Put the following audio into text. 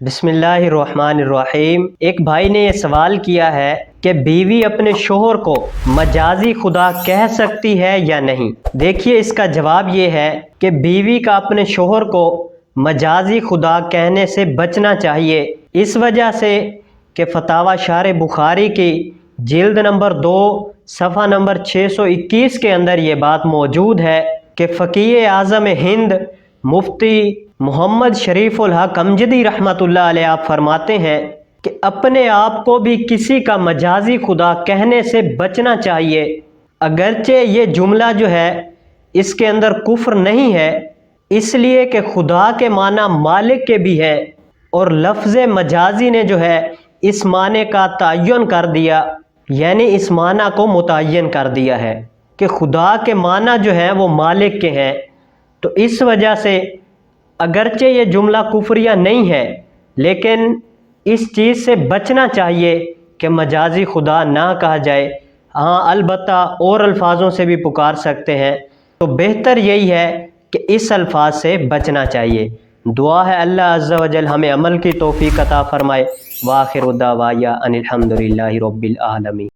بسم اللہ الرحمن الرحیم۔ ایک بھائی نے یہ سوال کیا ہے کہ بیوی اپنے شوہر کو مجازی خدا کہہ سکتی ہے یا نہیں۔ دیکھیے اس کا جواب یہ ہے کہ بیوی کا اپنے شوہر کو مجازی خدا کہنے سے بچنا چاہیے، اس وجہ سے کہ فتاوی شارح بخاری کی جلد نمبر 2 صفحہ نمبر 621 کے اندر یہ بات موجود ہے کہ فقیہ اعظم ہند مفتی محمد شریف الحق امجدی رحمۃ اللہ علیہ آپ فرماتے ہیں کہ اپنے آپ کو بھی کسی کا مجازی خدا کہنے سے بچنا چاہیے، اگرچہ یہ جملہ جو ہے اس کے اندر کفر نہیں ہے، اس لیے کہ خدا کے معنی مالک کے بھی ہے، اور لفظ مجازی نے جو ہے اس معنی کا تعین کر دیا، یعنی اس معنی کو متعین کر دیا ہے کہ خدا کے معنی جو ہیں وہ مالک کے ہیں۔ تو اس وجہ سے اگرچہ یہ جملہ کفریہ نہیں ہے، لیکن اس چیز سے بچنا چاہیے کہ مجازی خدا نہ کہا جائے۔ ہاں البتہ اور الفاظوں سے بھی پکار سکتے ہیں، تو بہتر یہی ہے کہ اس الفاظ سے بچنا چاہیے۔ دعا ہے اللہ عز و جل ہمیں عمل کی توفیق عطا فرمائے۔ وآخر دعوایا ان الحمد للہ رب العالمین۔